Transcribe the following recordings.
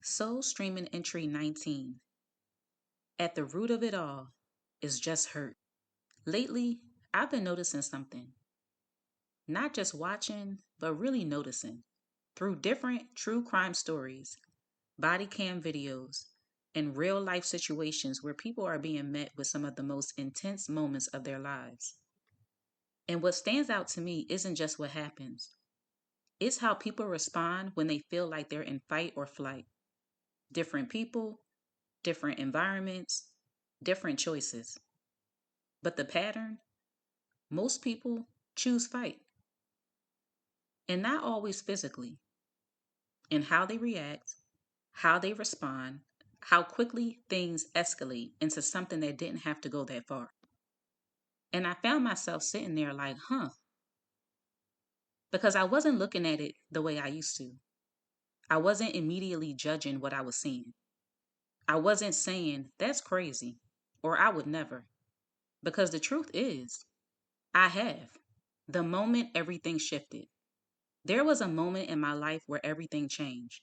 Soul Streaming Entry 19. At the root of it all is just hurt. Lately, I've been noticing something. Not just watching, but really noticing. Through different true crime stories, body cam videos, and real life situations where people are being met with some of the most intense moments of their lives. And what stands out to me isn't just what happens, it's how people respond when they feel like they're in fight or flight. Different people, different environments, different choices. But the pattern, most people choose fight, and not always physically, in how they react, how they respond, how quickly things escalate into something that didn't have to go that far. And I found myself sitting there like, because I wasn't looking at it the way I used to. I wasn't immediately judging what I was seeing. I wasn't saying, that's crazy, or I would never. Because the truth is, I have. The moment everything shifted. There was a moment in my life where everything changed.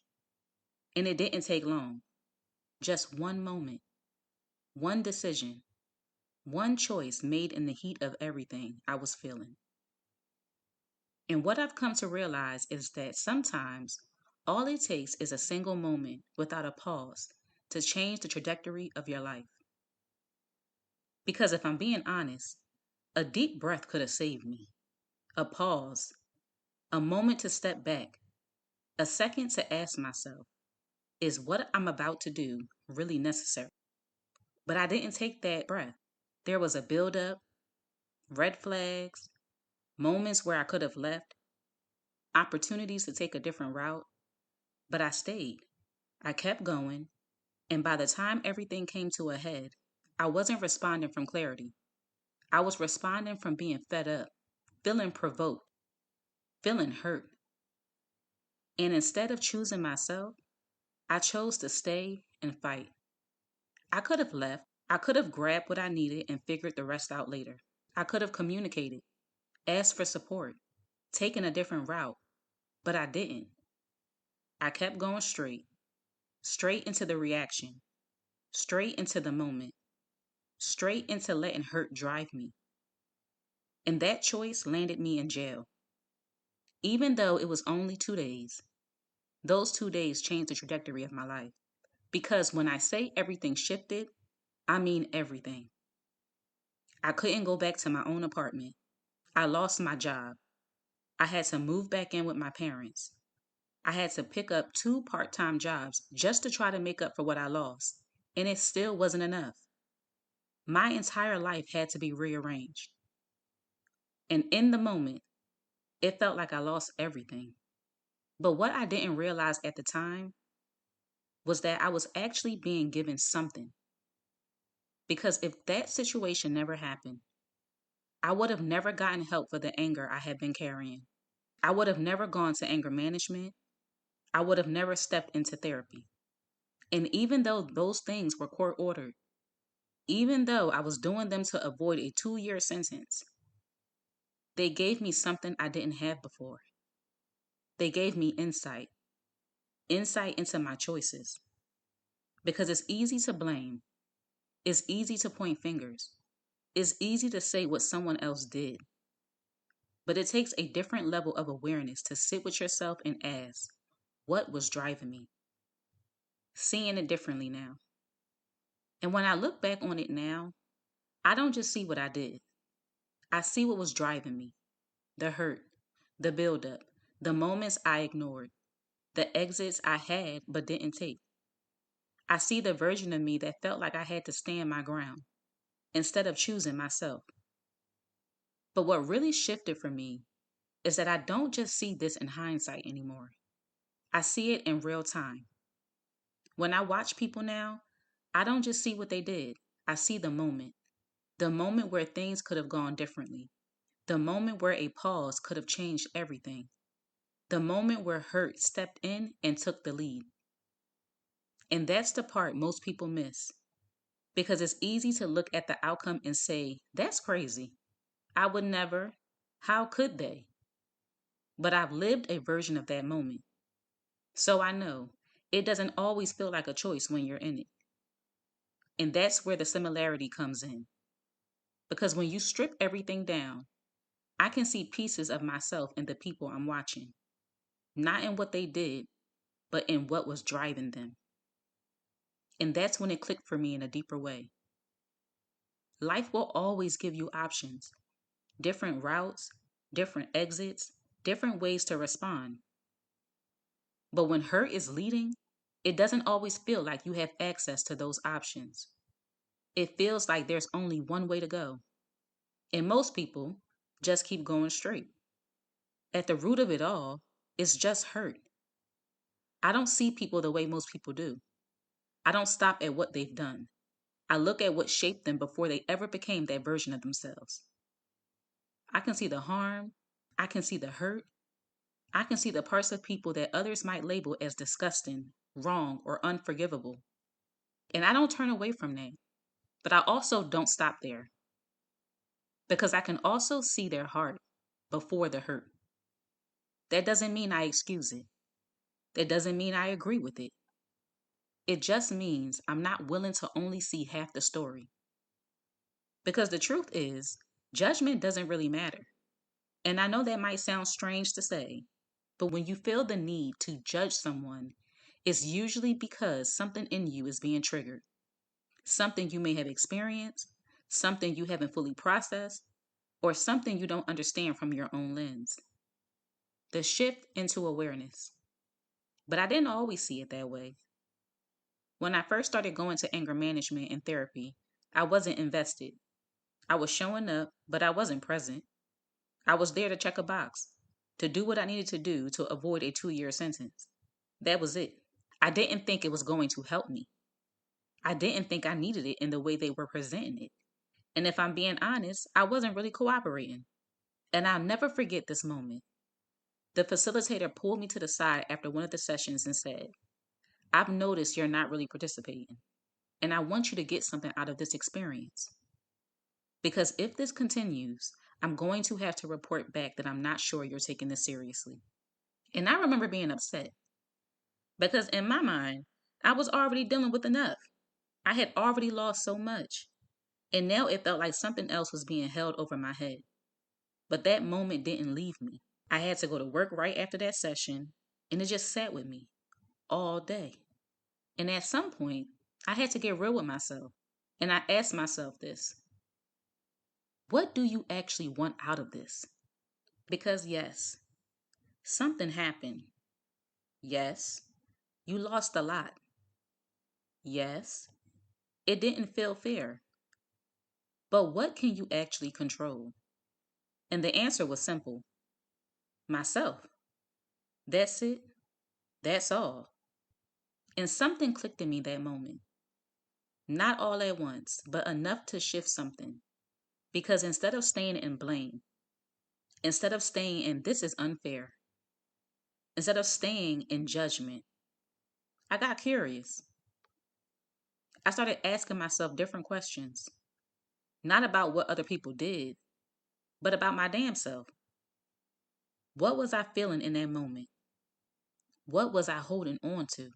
And it didn't take long. Just one moment, one decision, one choice made in the heat of everything I was feeling. And what I've come to realize is that sometimes all it takes is a single moment without a pause to change the trajectory of your life. Because if I'm being honest, a deep breath could have saved me. A pause, a moment to step back, a second to ask myself, is what I'm about to do really necessary? But I didn't take that breath. There was a buildup, red flags, moments where I could have left, opportunities to take a different route, but I stayed. I kept going, and by the time everything came to a head, I wasn't responding from clarity. I was responding from being fed up, feeling provoked, feeling hurt. And instead of choosing myself, I chose to stay and fight. I could have left. I could have grabbed what I needed and figured the rest out later. I could have communicated, asked for support, taken a different route, but I didn't. I kept going straight into the reaction, straight into the moment, straight into letting hurt drive me. And that choice landed me in jail. Even though it was only 2 days, those 2 days changed the trajectory of my life. Because when I say everything shifted, I mean everything. I couldn't go back to my own apartment. I lost my job. I had to move back in with my parents. I had to pick up 2 part-time jobs just to try to make up for what I lost. And it still wasn't enough. My entire life had to be rearranged. And in the moment, it felt like I lost everything. But what I didn't realize at the time was that I was actually being given something. Because if that situation never happened, I would have never gotten help for the anger I had been carrying. I would have never gone to anger management. I would have never stepped into therapy. And even though those things were court ordered, even though I was doing them to avoid a 2-year sentence, they gave me something I didn't have before. They gave me insight into my choices. Because it's easy to blame, it's easy to point fingers, it's easy to say what someone else did. But it takes a different level of awareness to sit with yourself and ask, what was driving me? Seeing it differently now. And when I look back on it now, I don't just see what I did. I see what was driving me. The hurt, the buildup, the moments I ignored, the exits I had but didn't take. I see the version of me that felt like I had to stand my ground instead of choosing myself. But what really shifted for me is that I don't just see this in hindsight anymore. I see it in real time. When I watch people now, I don't just see what they did. I see the moment where things could have gone differently, the moment where a pause could have changed everything, the moment where hurt stepped in and took the lead. And that's the part most people miss because it's easy to look at the outcome and say, that's crazy. I would never. How could they? But I've lived a version of that moment. So I know It doesn't always feel like a choice when you're in it. And that's where the similarity comes in. Because when you strip everything down, I can see pieces of myself in the people I'm watching, not in what they did, but in what was driving them. And that's when it clicked for me in a deeper way. Life will always give you options, different routes, different exits, different ways to respond. But when hurt is leading, it doesn't always feel like you have access to those options. It feels like there's only one way to go. And most people just keep going straight. At the root of it all is just hurt. I don't see people the way most people do. I don't stop at what they've done. I look at what shaped them before they ever became that version of themselves. I can see the harm. I can see the hurt. I can see the parts of people that others might label as disgusting, wrong, or unforgivable. And I don't turn away from that. But I also don't stop there because I can also see their heart before the hurt. That doesn't mean I excuse it. That doesn't mean I agree with it. It just means I'm not willing to only see half the story. Because the truth is, judgment doesn't really matter. And I know that might sound strange to say, but when you feel the need to judge someone, it's usually because something in you is being triggered. Something you may have experienced, something you haven't fully processed, or something you don't understand from your own lens. The shift into awareness. But I didn't always see it that way. When I first started going to anger management and therapy, I wasn't invested. I was showing up, but I wasn't present. I was there to check a box, to do what I needed to do to avoid a 2-year sentence. That was it. I didn't think it was going to help me. I didn't think I needed it in the way they were presenting it. And if I'm being honest, I wasn't really cooperating. And I'll never forget this moment. The facilitator pulled me to the side after one of the sessions and said, "I've noticed you're not really participating, and I want you to get something out of this experience. Because if this continues, I'm going to have to report back that I'm not sure you're taking this seriously." And I remember being upset because in my mind, I was already dealing with enough. I had already lost so much. And now it felt like something else was being held over my head. But that moment didn't leave me. I had to go to work right after that session, and it just sat with me all day. And at some point, I had to get real with myself. And I asked myself this: what do you actually want out of this? Because, yes, something happened. Yes, you lost a lot. Yes, it didn't feel fair. But what can you actually control? And the answer was simple: myself. That's it. That's all. And something clicked in me that moment. Not all at once, but enough to shift something. Because instead of staying in blame, instead of staying in "this is unfair," instead of staying in judgment, I got curious. I started asking myself different questions, not about what other people did, but about my damn self. What was I feeling in that moment? What was I holding on to?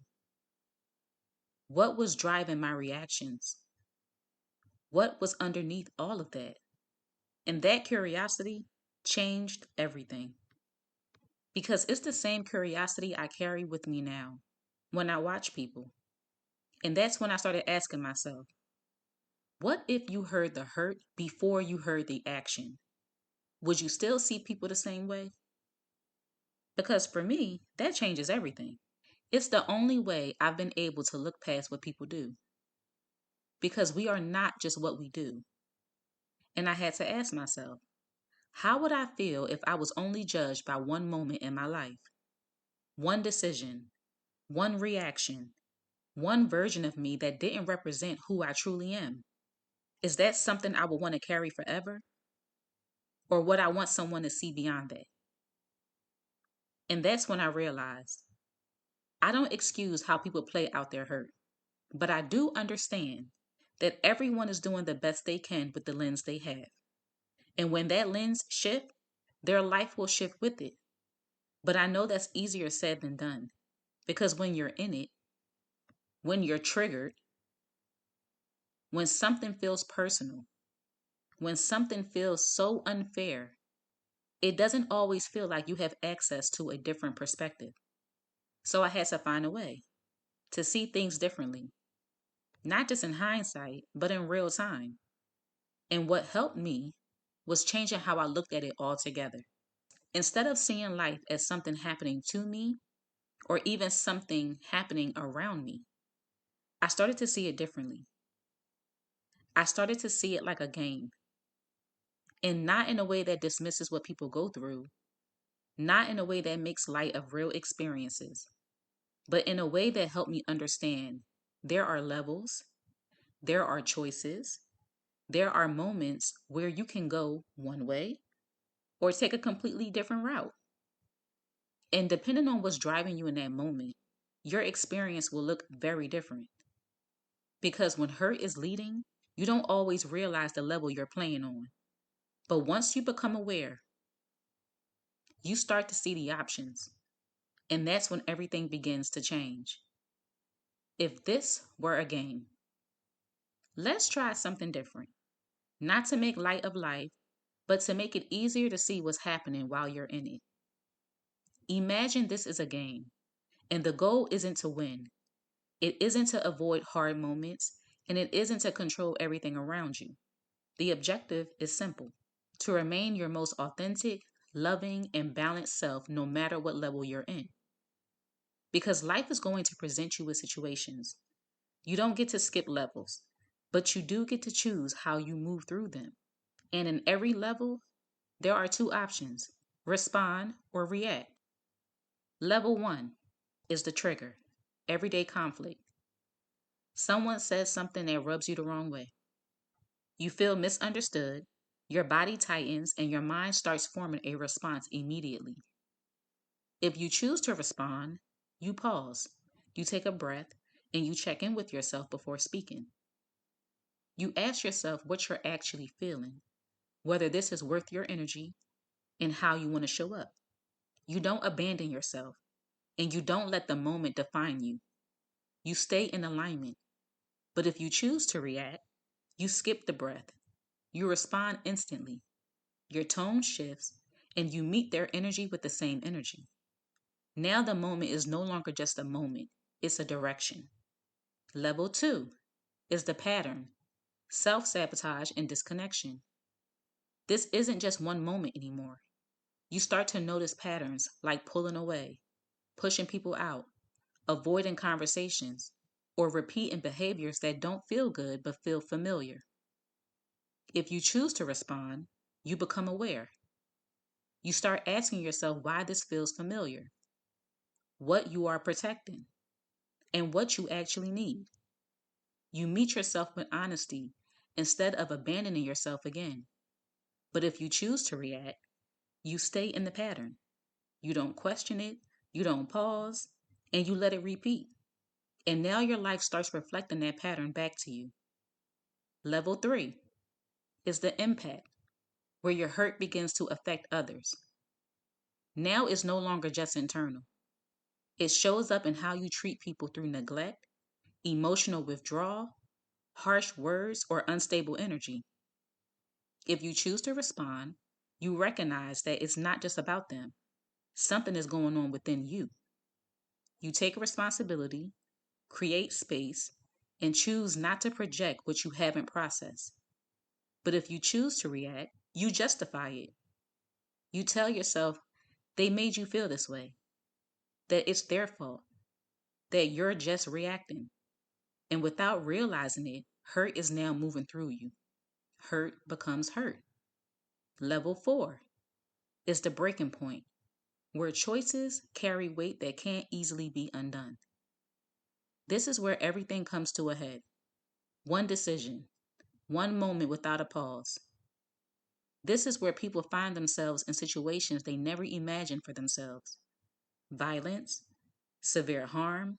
What was driving my reactions? What was underneath all of that? And that curiosity changed everything. Because it's the same curiosity I carry with me now when I watch people. And that's when I started asking myself, what if you heard the hurt before you heard the action? Would you still see people the same way? Because for me, that changes everything. It's the only way I've been able to look past what people do. Because we are not just what we do. And I had to ask myself, how would I feel if I was only judged by one moment in my life? One decision, one reaction, one version of me that didn't represent who I truly am. Is that something I would want to carry forever? Or would I want someone to see beyond that? And that's when I realized I don't excuse how people play out their hurt, but I do understand that everyone is doing the best they can with the lens they have. And when that lens shifts, their life will shift with it. But I know that's easier said than done because when you're in it, when you're triggered, when something feels personal, when something feels so unfair, it doesn't always feel like you have access to a different perspective. So I had to find a way to see things differently, not just in hindsight, but in real time. And what helped me was changing how I looked at it altogether. Instead of seeing life as something happening to me or even something happening around me, I started to see it differently. I started to see it like a game, and not in a way that dismisses what people go through, not in a way that makes light of real experiences, but in a way that helped me understand there are levels, there are choices, there are moments where you can go one way or take a completely different route. And depending on what's driving you in that moment, your experience will look very different. Because when hurt is leading, you don't always realize the level you're playing on. But once you become aware, you start to see the options. And that's when everything begins to change. If this were a game, let's try something different. Not to make light of life, but to make it easier to see what's happening while you're in it. Imagine this is a game, and the goal isn't to win. It isn't to avoid hard moments, and it isn't to control everything around you. The objective is simple: to remain your most authentic, loving, and balanced self no matter what level you're in. Because life is going to present you with situations. You don't get to skip levels, but you do get to choose how you move through them. And in every level, there are two options: respond or react. Level one is the trigger, everyday conflict. Someone says something that rubs you the wrong way. You feel misunderstood, your body tightens, and your mind starts forming a response immediately. If you choose to respond, you pause, you take a breath, and you check in with yourself before speaking. You ask yourself what you're actually feeling, whether this is worth your energy, and how you want to show up. You don't abandon yourself, and you don't let the moment define you. You stay in alignment. But if you choose to react, you skip the breath. You respond instantly. Your tone shifts, and you meet their energy with the same energy. Now the moment is no longer just a moment, it's a direction. Level two is the pattern: self sabotage and disconnection. This isn't just one moment anymore. You start to notice patterns like pulling away, pushing people out, avoiding conversations, or repeating behaviors that don't feel good but feel familiar. If you choose to respond, you become aware. You start asking yourself why this feels familiar, what you are protecting, and what you actually need. You meet yourself with honesty instead of abandoning yourself again. But if you choose to react, you stay in the pattern. You don't question it, you don't pause, and you let it repeat. And now your life starts reflecting that pattern back to you. Level three is the impact, where your hurt begins to affect others. Now it's no longer just internal. It shows up in how you treat people through neglect, emotional withdrawal, harsh words, or unstable energy. If you choose to respond, you recognize that it's not just about them. Something is going on within you. You take responsibility, create space, and choose not to project what you haven't processed. But if you choose to react, you justify it. You tell yourself they made you feel this way, that it's their fault, that you're just reacting. And without realizing it, hurt is now moving through you. Hurt becomes hurt. Level four is the breaking point, where choices carry weight that can't easily be undone. This is where everything comes to a head. One decision, one moment without a pause. This is where people find themselves in situations they never imagined for themselves: violence, severe harm,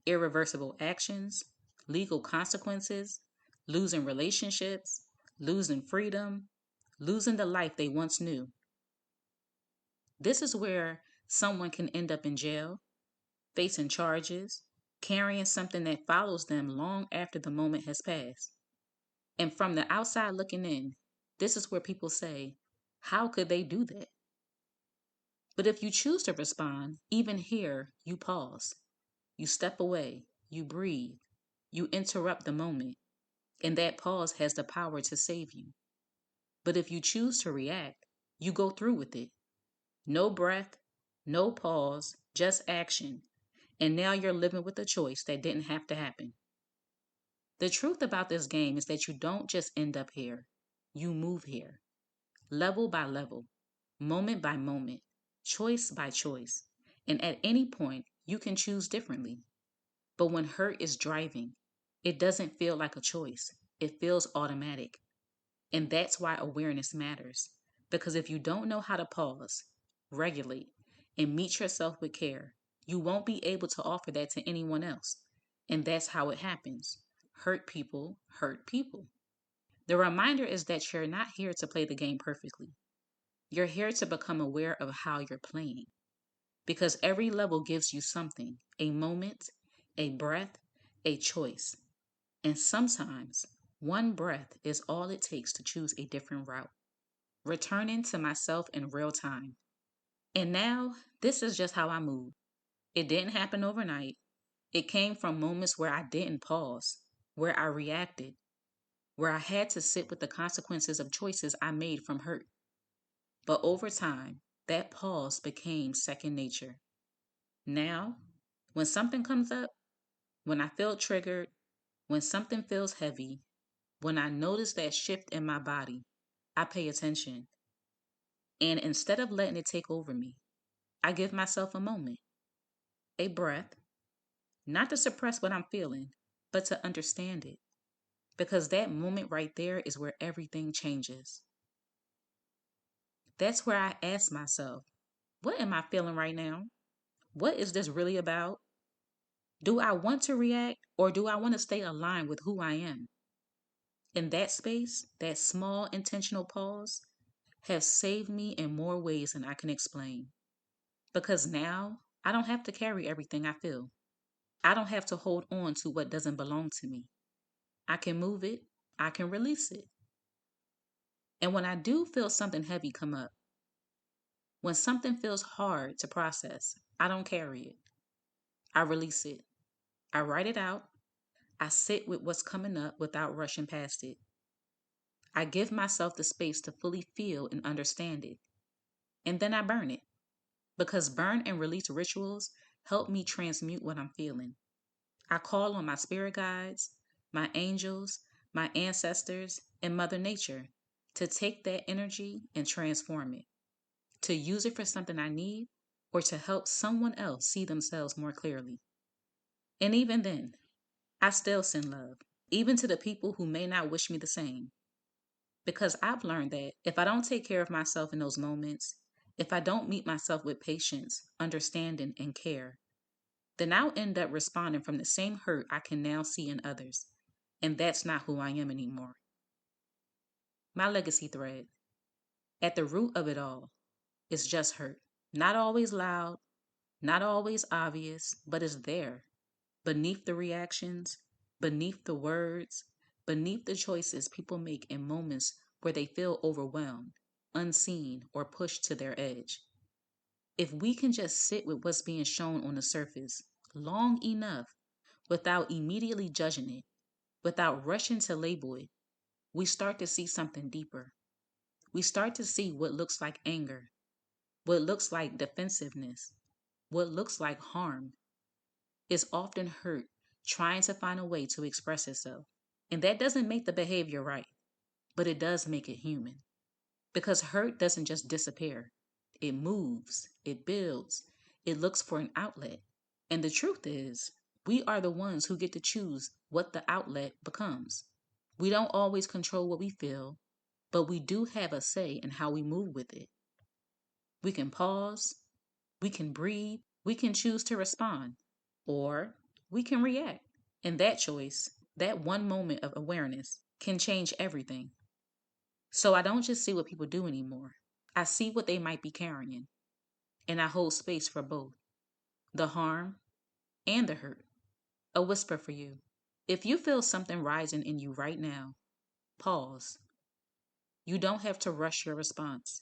irreversible actions, legal consequences, losing relationships, losing freedom, losing the life they once knew. This is where someone can end up in jail, facing charges, carrying something that follows them long after the moment has passed. And from the outside looking in, this is where people say, how could they do that? But if you choose to respond, even here, you pause. You step away, you breathe, you interrupt the moment, and that pause has the power to save you. But if you choose to react, you go through with it. No breath, no pause, just action. And now you're living with a choice that didn't have to happen. The truth about this game is that you don't just end up here, you move here, level by level, moment by moment, choice by choice. And at any point, you can choose differently. But when hurt is driving, it doesn't feel like a choice, it feels automatic. And that's why awareness matters. Because if you don't know how to pause, regulate, and meet yourself with care, you won't be able to offer that to anyone else. And that's how it happens. Hurt people hurt people. The reminder is that you're not here to play the game perfectly. You're here to become aware of how you're playing. Because every level gives you something, a moment, a breath, a choice. And sometimes one breath is all it takes to choose a different route. Returning to myself in real time. And now, this is just how I move. It didn't happen overnight. It came from moments where I didn't pause, where I reacted, where I had to sit with the consequences of choices I made from hurt. But over time, that pause became second nature. Now, when something comes up, when I feel triggered, when something feels heavy, when I notice that shift in my body, I pay attention. And instead of letting it take over me, I give myself a moment, a breath, not to suppress what I'm feeling, but to understand it. Because that moment right there is where everything changes. That's where I ask myself, what am I feeling right now? What is this really about? Do I want to react or do I want to stay aligned with who I am? In that space, that small intentional pause has saved me in more ways than I can explain. Because now I don't have to carry everything I feel. I don't have to hold on to what doesn't belong to me. I can move it, I can release it. And when I do feel something heavy come up, when something feels hard to process, I don't carry it. I release it. I write it out. I sit with what's coming up without rushing past it. I give myself the space to fully feel and understand it. And then I burn it. Because burn and release rituals help me transmute what I'm feeling. I call on my spirit guides, my angels, my ancestors, and Mother Nature to take that energy and transform it, to use it for something I need, or to help someone else see themselves more clearly. And even then, I still send love, even to the people who may not wish me the same. Because I've learned that if I don't take care of myself in those moments, if I don't meet myself with patience, understanding, and care, then I'll end up responding from the same hurt I can now see in others. And that's not who I am anymore. My legacy thread. At the root of it all is just hurt. Not always loud, not always obvious, but it's there. Beneath the reactions, beneath the words, beneath the choices people make in moments where they feel overwhelmed, unseen, or pushed to their edge. If we can just sit with what's being shown on the surface long enough without immediately judging it, without rushing to label it, we start to see something deeper. We start to see what looks like anger, what looks like defensiveness, what looks like harm. Is often hurt trying to find a way to express itself. And that doesn't make the behavior right, but it does make it human. Because hurt doesn't just disappear, it moves, it builds, it looks for an outlet. And the truth is, we are the ones who get to choose what the outlet becomes. We don't always control what we feel, but we do have a say in how we move with it. We can pause, we can breathe, we can choose to respond, or we can react. And that choice, that one moment of awareness, can change everything. So I don't just see what people do anymore, I see what they might be carrying, and I hold space for both the harm and the hurt. A whisper for you. If you feel something rising in you right now, pause. You don't have to rush your response.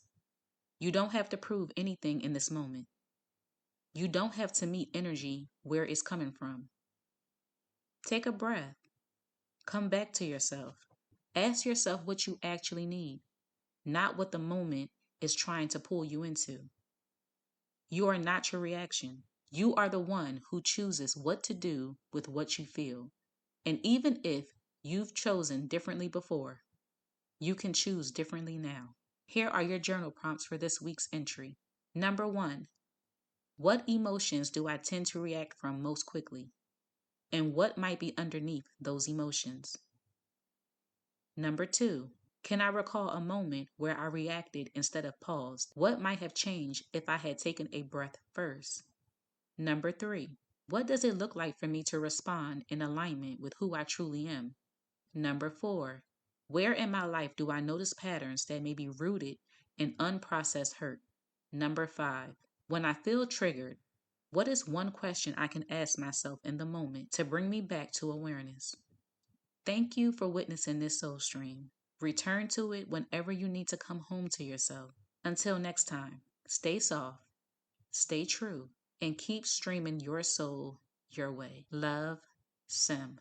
You don't have to prove anything in this moment. You don't have to meet energy where it's coming from. Take a breath. Come back to yourself. Ask yourself what you actually need, not what the moment is trying to pull you into. You are not your reaction. You are the one who chooses what to do with what you feel. And even if you've chosen differently before, you can choose differently now. Here are your journal prompts for this week's entry. Number 1, what emotions do I tend to react from most quickly? And what might be underneath those emotions? Number 2, can I recall a moment where I reacted instead of paused? What might have changed if I had taken a breath first? Number 3, what does it look like for me to respond in alignment with who I truly am? Number 4, where in my life do I notice patterns that may be rooted in unprocessed hurt? Number 5, when I feel triggered, what is one question I can ask myself in the moment to bring me back to awareness? Thank you for witnessing this soul stream. Return to it whenever you need to come home to yourself. Until next time, stay soft, stay true, and keep streaming your soul your way. Love, Sim.